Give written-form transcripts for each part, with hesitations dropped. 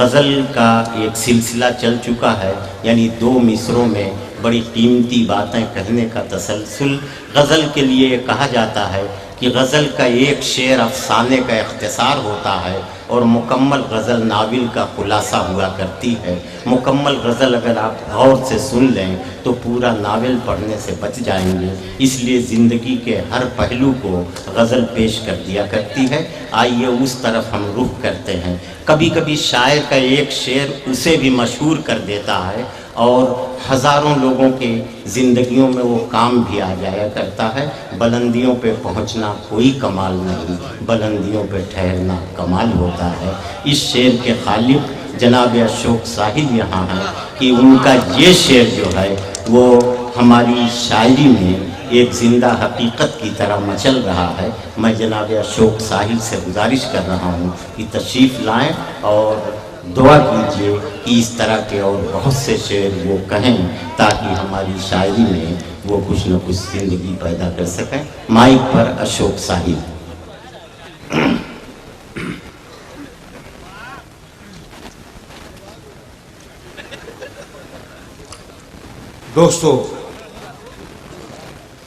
गज़ल का एक सिलसिला चल चुका है, यानी 2 मिसरों में बड़ी कीमती बातें कहने का तसलसल। गज़ल के लिए कहा जाता है कि गज़ल का एक शेर अफसाने का इख्तिसार होता है और मुकम्मल गज़ल नाविल का खुलासा हुआ करती है। मुकम्मल गज़ल अगर आप गौर से सुन लें तो पूरा नावल पढ़ने से बच जाएंगे। इसलिए ज़िंदगी के हर पहलू को गज़ल पेश कर दिया करती है। आइए उस तरफ हम रुख करते हैं। कभी कभी शायर का एक शेर उसे भी मशहूर कर देता है और हज़ारों लोगों के ज़िंदगियों में वो काम भी आ जाया करता है। बुलंदियों पे पहुंचना कोई कमाल नहीं, बुलंदियों पे ठहरना कमाल होता है। इस शेर के खालिक जनाब अशोक साहिल यहाँ हैं कि उनका ये शेर जो है वो हमारी शायरी में एक ज़िंदा हकीकत की तरह मचल रहा है। मैं जनाब अशोक साहिल से गुजारिश कर रहा हूँ कि तशरीफ़ लाएँ और दुआ कीजिए कि इस तरह के और बहुत से शेर वो कहें ताकि हमारी शायरी में वो कुछ न कुछ ज़िंदगी पैदा कर सकें। माइक पर अशोक साहिल। दोस्तों,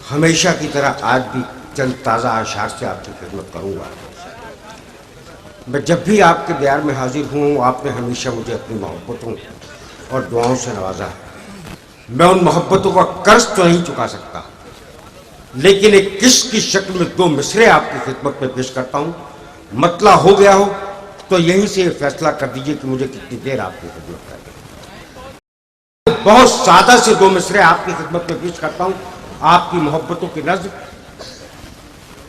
हमेशा की तरह आज भी चंद ताज़ा अशार से आपकी खिदमत करूंगा। मैं जब भी आपके प्यार में हाजिर हूँ, आपने हमेशा मुझे अपनी मोहब्बतों और दुआओं से नवाजा है। मैं उन मोहब्बतों का कर्ज तो नहीं चुका सकता, लेकिन एक किश्त की शक्ल में 2 मिसरे आपकी खिदमत में पेश करता हूँ। मतला हो गया हो तो यहीं से फैसला कर दीजिए कि मुझे कितनी देर आपकी खिदमत करनी। बहुत सादा से 2 मिसरे आपकी खिदमत में पेश करता हूँ, आपकी मोहब्बतों की नज़्म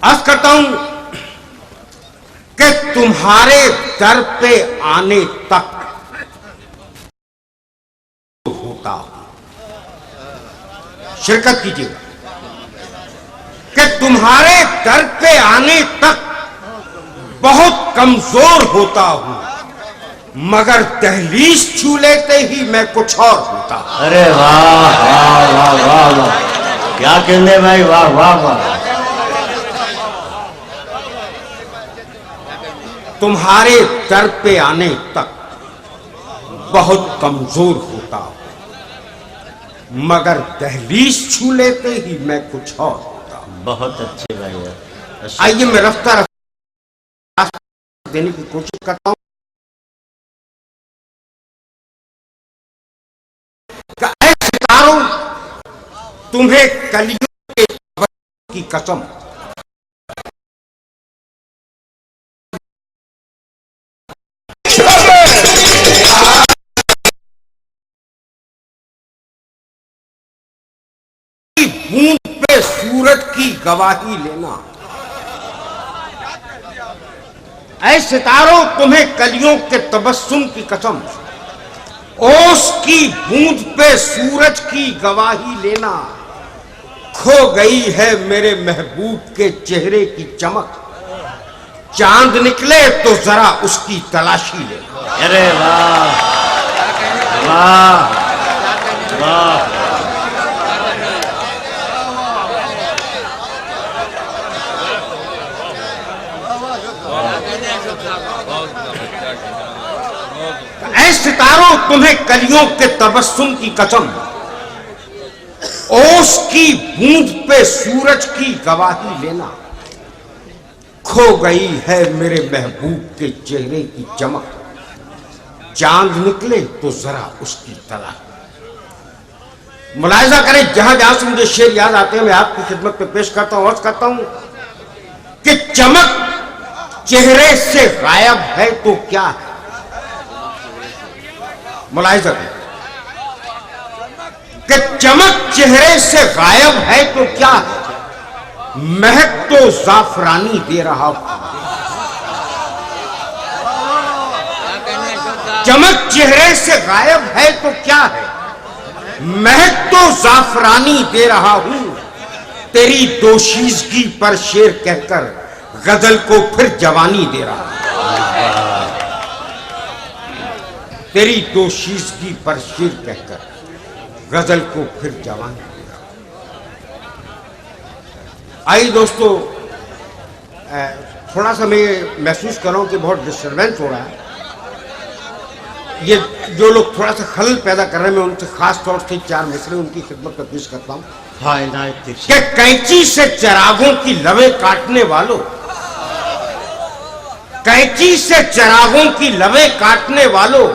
अर्ज करता हूं कि तुम्हारे दर पे आने तक होता हूं। शिरकत कीजिएगा कि तुम्हारे दर पे आने तक बहुत कमजोर होता हूं, मगर दहलीज छू लेते ही मैं कुछ और होता हूं। अरे वाह वाह वाह वाह वाह, क्या कहने भाई, वाह वाह वाह। तुम्हारे दर पे आने तक बहुत कमजोर होता हूं, मगर दहलीज छू लेते ही मैं कुछ और होता हूं। बहुत अच्छे भाई। आइए मैं रफ्ता रफ्ता देने की कोशिश करता हूं। सितारों, तुम्हें कलियों के की कसम, बूंद पे सूरज की गवाही लेना। ऐ सितारों, तुम्हें कलियों के तबस्सुम की कसम, ओस की बूंद पे सूरज की गवाही लेना। खो गई है मेरे महबूब के चेहरे की चमक, चांद निकले तो जरा उसकी तलाशी लेना। अरे वाह वाह वाह। ऐ सितारों, तुम्हें कलियों के तबस्सुम की कसम, ओस की बूंद पे सूरज की गवाही लेना। खो गई है मेरे महबूब के चेहरे की चमक, चांद निकले तो जरा उसकी तलाश। मुलाहिजा करें, जहां जहां से मुझे शेर याद आते हैं मैं आपकी खिदमत में पेश करता हूं। अर्ज करता हूं कि चमक चेहरे से गायब है तो क्या है। मुलाहिजा करें कि चमक चेहरे से गायब है तो क्या है, महक तो जाफरानी दे रहा हूं। चमक चेहरे से गायब है तो क्या है, महक तो जाफरानी दे रहा हूं। तेरी दोशीजगी पर शेर कहकर गजल को फिर जवानी दे रहा हूं। तेरी दोशीजगी पर शेर कहकर गजल को फिर जवानी दे रहा हूं। आइए दोस्तों, थोड़ा सा मैं महसूस कर रहा हूं कि बहुत डिस्टर्बेंस हो रहा है, ये जो लोग थोड़ा सा खलल पैदा कर रहे हैं, मैं उनसे खास तौर से 4 मिसरे उनकी खिदमत में पेश करता हूँ। हाँ इनायत कि इरशाद। कैंची से चिरागों की लवें काटने वालों, कैंची से चिरागों की लवें काटने वालों,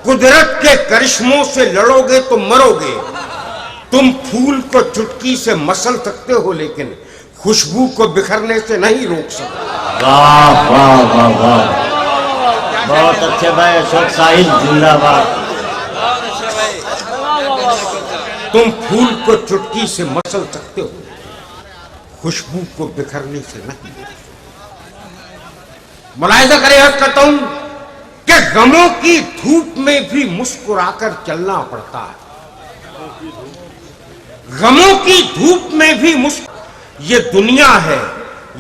कुदरत के करिश्मों से लड़ोगे तो मरोगे। तुम फूल को चुटकी से मसल सकते हो लेकिन खुशबू को बिखरने से नहीं रोक सकते। वाह वाह वाह वाह, बहुत अच्छे भाई। अशोक साहिल जिंदाबाद। तुम फूल को चुटकी से मसल सकते हो, खुशबू को बिखरने से नहीं। मुलाहिजा करें, अर्ज करता हूं कि गमों की धूप में भी मुस्कुराकर चलना पड़ता है। गमों की धूप में भी ये दुनिया है,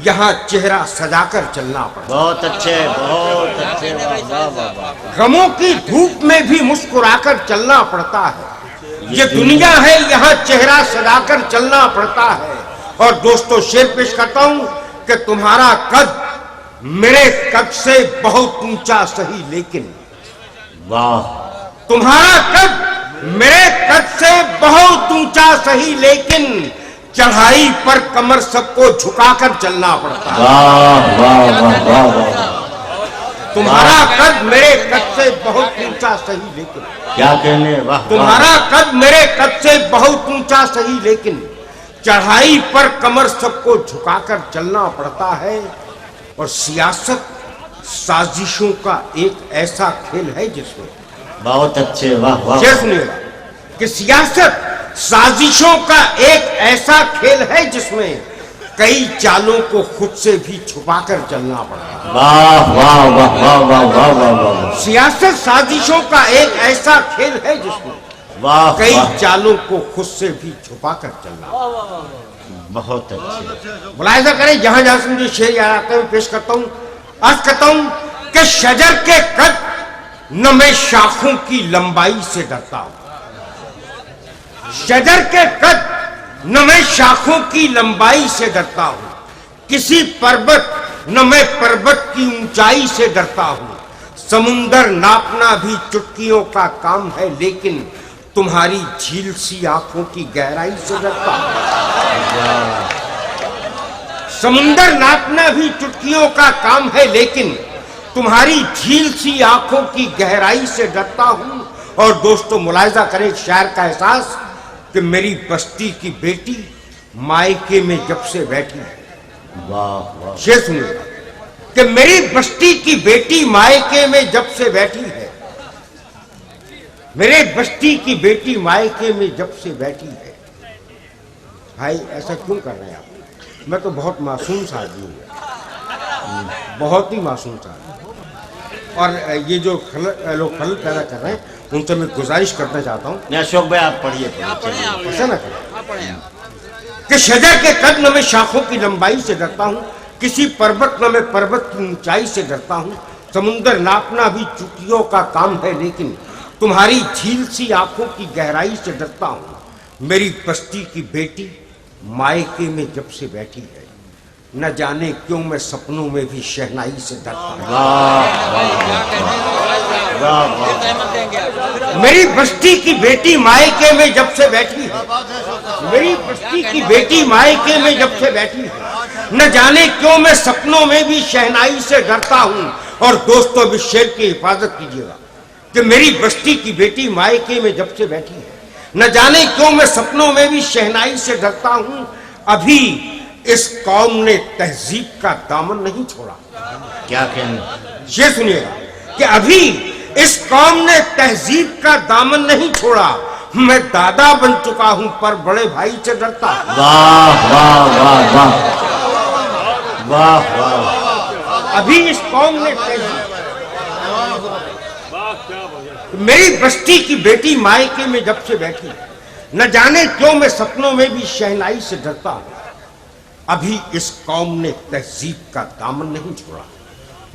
यहां चेहरा सजाकर चलना पड़ता है। बहुत अच्छे बहुत अच्छे, वाह वाह वाह वाह। गमों की धूप में भी मुस्कुराकर चलना पड़ता है। ये दुनिया है, यहाँ चेहरा सजाकर चलना पड़ता है। और दोस्तों, शेर पेश करता हूं कि तुम्हारा कद मेरे कद से बहुत ऊंचा सही लेकिन, वाह, तुम्हारा कद मेरे कद से बहुत ऊंचा सही लेकिन चढ़ाई पर कमर सबको झुकाकर चलना पड़ता है। वाह वाह वाह वाह वाह। तुम्हारा कद मेरे कद से बहुत ऊंचा सही लेकिन, क्या कहने, वाह। तुम्हारा कद मेरे कद से बहुत ऊंचा सही लेकिन चढ़ाई पर कमर सबको झुकाकर चलना पड़ता है। और सियासत साजिशों का एक ऐसा खेल है जिसमें, बहुत अच्छे, वाह वाह। सुनिएगा कि सियासत साजिशों का एक ऐसा खेल है जिसमें कई चालों को खुद से भी छुपाकर चलना पड़ता है। वाह वाह वाह वाह वाह वाह वाह वाह। सियासत साजिशों का एक ऐसा खेल है जिसमें वाह, कई वाह। चालों को खुद से भी छुपाकर चलना। बहुत अच्छे। मुलाहिजा करें, जहां जहां से मुझे शेर याद आता है मैं पेश करता हूं। अर्ज करता हूं कि शजर के कद न मैं शाखों की लंबाई से डरता हूं। शजर के कद न मैं शाखों की लंबाई से डरता हूं। किसी पर्वत न मैं पर्वत की ऊंचाई से डरता हूं। समुंदर नापना भी चुटकियों का काम है लेकिन तुम्हारी झील सी आंखों की गहराई से डरता हूं। समुंदर नापना भी चुटकियों का काम है लेकिन तुम्हारी झील सी आंखों की गहराई से डरता हूं। और दोस्तों, मुलाहिजा करें शायर का एहसास कि मेरी बस्ती की बेटी मायके में जब से बैठी है। वाह वाह। शेर सुनिएगा कि मेरी बस्ती की बेटी मायके में जब से बैठी है। मेरे बस्ती की बेटी मायके में जब से बैठी है। भाई ऐसा क्यों कर रहे हैं आप? मैं तो बहुत मासूम सा आदमी हूँ, बहुत ही मासूम सा आदमी। और ये जो लोग खलल पैदा कर रहे हैं उनसे मैं गुजारिश करना चाहता हूँ, अशोक भाई आप पढ़िए। ऐसा ना करें कि शजर के कद न मैं शाखों की लंबाई से डरता हूँ। किसी पर्वत न मैं पर्वत की ऊंचाई से डरता हूँ। समुंदर नापना भी चुटकियों का काम है लेकिन तुम्हारी झील सी आंखों की गहराई से डरता हूँ। मेरी बस्ती की बेटी मायके में जब से बैठी है, न जाने क्यों मैं सपनों में भी शहनाई से डरता हूँ। मेरी बस्ती की बेटी मायके में जब से बैठी है। मेरी बस्ती की बेटी मायके में जब से बैठी है, न जाने क्यों मैं सपनों में भी शहनाई से डरता हूँ। और दोस्तों, भी शेर की हिफाजत कीजिएगा कि मेरी बस्ती की बेटी मायके में जब से बैठी है, न जाने क्यों मैं सपनों में भी शहनाई से डरता हूँ। अभी इस कौम ने तहजीब का दामन नहीं छोड़ा। क्या कहने, ये सुनिएगा कि अभी इस कौम ने तहजीब का दामन नहीं छोड़ा। मैं दादा बन चुका हूं पर बड़े भाई से डरता। वाह वाह वाह वाह वाह वाह। अभी इस कौम ने तहजीब, मेरी बस्ती की बेटी मायके में जब से बैठी, न जाने क्यों मैं सपनों में भी शहनाई से डरता हूं। अभी इस कौम ने तहजीब का दामन नहीं छोड़ा।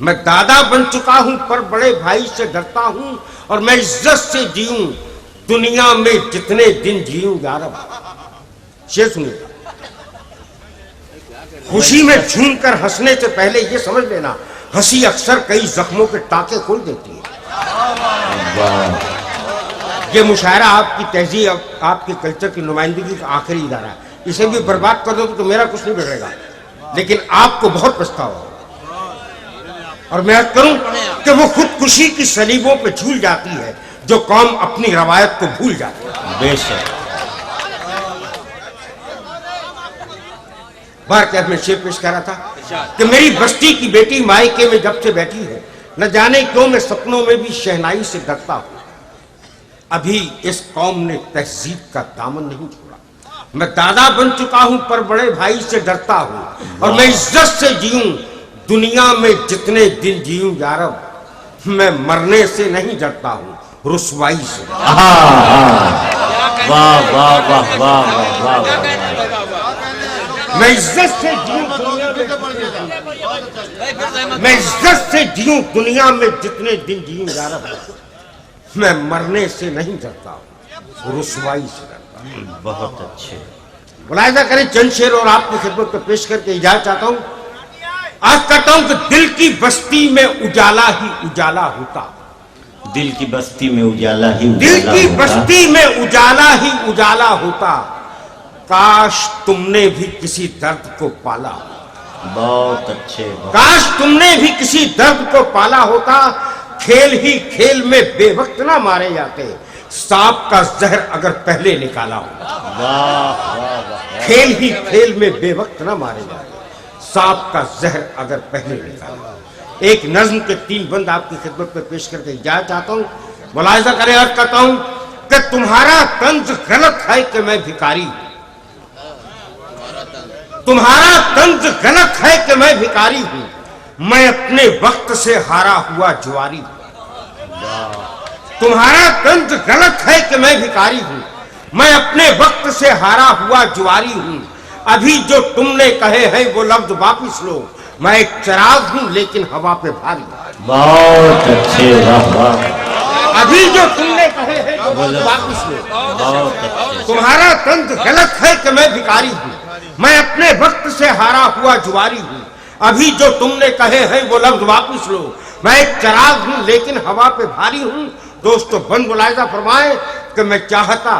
मैं दादा बन चुका हूं पर बड़े भाई से डरता हूं। और मैं इज्जत से जीऊं दुनिया में जितने दिन जीऊं या रब। शेर सुनिएगा, खुशी में झूम कर हंसने से पहले ये समझ लेना, हंसी अक्सर कई जख्मों के टाके खोल देती है। वाह, ये मुशायरा आपकी तहजीब, आपके कल्चर की नुमाइंदगी का आखिरी इदारा है। इसे भी बर्बाद कर दो तो मेरा कुछ नहीं बिगड़ेगा, लेकिन आपको बहुत पछतावा होगा। और मैं अर्ज करूं कि वो खुदकुशी की सलीबों पे झूल जाती है जो कौम अपनी रवायत को भूल जाती है। बेशक। बार क्या मैं शेर पेश कर रहा था कि मेरी बस्ती की बेटी मायके में जब से बैठी है, न जाने क्यों मैं सपनों में भी शहनाई से डरता हूं। अभी इस कौम ने तहजीब का दामन नहीं छोड़ा। मैं दादा बन चुका हूं पर बड़े भाई से डरता हूं, और मैं इज्जत से जीऊं दुनिया में जितने दिन जीऊं यारब, मैं मरने से नहीं डरता हूं, रुसवाई से। वाह वाह वाह वाह वाह वाह वाह। मैं इज्जत से जीऊं दुनिया में, मैं इज्जत से जीऊं दुनिया में जितने दिन जीऊं यारब, मैं मरने से नहीं डरता हूं, रुसवाई से डरता हूं। बहुत अच्छे। मुलाहिजा करें, चंद शेर और आपकी खिदमत में पेश करके इजाजत चाहता हूं। आज कहता हूं कि दिल की बस्ती में उजाला ही उजाला होता, दिल की बस्ती में उजाला ही दिल उजाला की होता। बस्ती में उजाला ही उजाला होता, काश तुमने भी किसी दर्द को पाला, बहुत अच्छे। काश तुमने भी किसी दर्द को पाला होता, खेल ही खेल में बेवक्त ना मारे जाते, सांप का जहर अगर पहले निकाला होता। वाह वाह वाह। खेल ही खेल में बेवक्त ना मारे जाते, सांप का जहर अगर पहले निकाला। एक नज्म के 3 बंद आपकी खिदमत में पेश करके इजाजत चाहता हूं। मुलाहिजा करें, अर्ज करता हूं कि तुम्हारा तंज गलत है कि मैं भिखारी हूं, तुम्हारा तंज गलत है कि मैं भिखारी हूं, मैं अपने वक्त से हारा हुआ जुआरी हूं। तुम्हारा तंज गलत है कि मैं भिखारी हूं, मैं अपने वक्त से हारा हुआ जुआरी हूं। अभी जो तुमने कहे हैं वो लफ्ज वापिस लो, मैं एक चिराग हूं लेकिन हवा पे भारी। बहुत अच्छे। वाह वाह। अभी जो तुमने कहे हैं वो लफ्ज वापिस लो, बहुत अच्छे। तुम्हारा तंज गलत है कि मैं भिखारी हूं, मैं अपने वक्त से हारा हुआ जुआरी हूं। अभी जो तुमने कहे हैं वो लफ्ज वापिस लो, मैं एक चिराग हूं लेकिन हवा पे भारी हूं। दोस्तों, बंद मुलाहिजा फरमाए कि मैं चाहता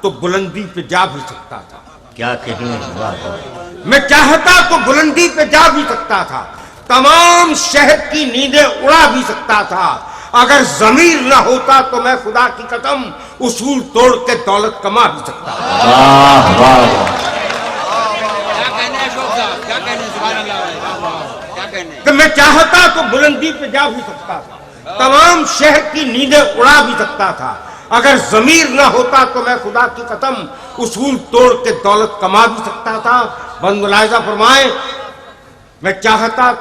तो बुलंदी पे जा भी सकता था, क्या कहने। वाह वाह। मैं चाहता तो बुलंदी पे जा भी सकता था, तमाम शहर की नींदें उड़ा भी सकता था, अगर जमीर न होता तो मैं खुदा की कसम उसूल तोड़ के दौलत कमा भी सकता था। वाह वाह वाह। कि मैं चाहता तो बुलंदी पे जा भी सकता था, तमाम शहर की नींदें उड़ा भी सकता था, अगर जमीर ना होता तो मैं खुदा की कसम उसूल तोड़ के दौलत कमा भी सकता था। बंद मुलाहिजा फरमाए, मैं चाहता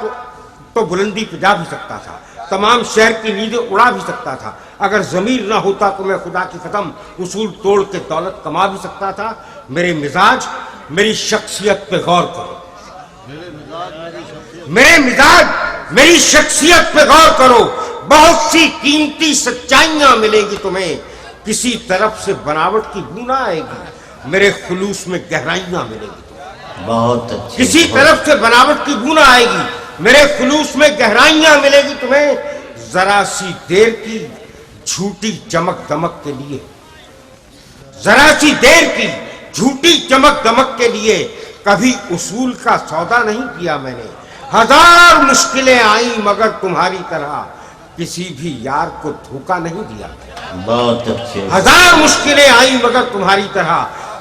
तो बुलंदी पे जा भी सकता था, तमाम शहर की नींदें उड़ा भी सकता था, अगर जमीर ना होता तो मैं खुदा की कसम उसूल तोड़ के दौलत कमा भी सकता था। मेरे मिजाज मेरी शख्सियत पे गौर करो, मेरे मिजाज मेरी शख्सियत पे गौर करो, बहुत सी कीमती सच्चाइयां मिलेंगी तुम्हें, किसी तरफ से बनावट की बू ना आएगी, मेरे खुलूस में गहराइयां मिलेगी। बहुत अच्छे। किसी तरफ से बनावट की बू ना आएगी, मेरे खुलूस में गहराइयां मिलेगी तुम्हें, जरा सी देर की झूठी चमक दमक के लिए, जरा सी देर की झूठी चमक दमक के लिए कभी उसूल का सौदा नहीं किया मैंने। हजार मुश्किलें आई मगर तुम्हारी तरह किसी भी यार को धोखा नहीं दिया। बहुत अच्छे। हजार मुश्किलें आई मगर तुम्हारी तरह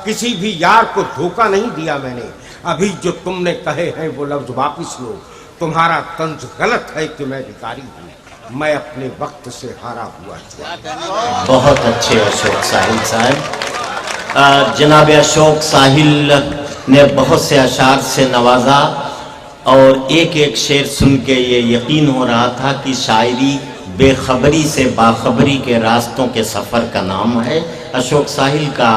किसी भी यार को धोखा नहीं दिया मैंने। अभी जो तुमने कहे हैं वो लफ्ज वापिस लो, तुम्हारा तंज गलत है कि मैं भिखारी हूं, मैं अपने वक्त से हारा हुआ हूं। बहुत अच्छे अशोक साहिल साहब। जनाब अशोक साहिल ने बहुत से अशार से नवाजा और एक एक शेर सुन के ये यकीन हो रहा था कि शायरी बेखबरी से बाखबरी के रास्तों के सफ़र का नाम है। अशोक साहिल का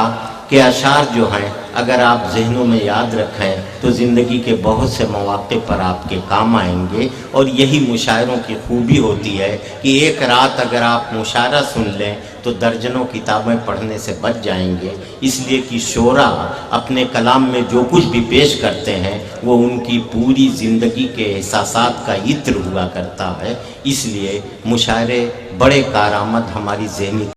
के अशार जो हैं अगर आप जहनों में याद रखें तो तो ज़िंदगी के बहुत से मौक़े पर आपके काम आएंगे। और यही मुशायरों की खूबी होती है कि एक रात अगर आप मुशायरा सुन लें तो दर्जनों किताबें पढ़ने से बच जाएंगे। इसलिए कि शोरा अपने कलाम में जो कुछ भी पेश करते हैं वो उनकी पूरी ज़िंदगी के एहसासात का इत्र हुआ करता है। इसलिए मुशायरे बड़े कारआमद हमारी ज़हनी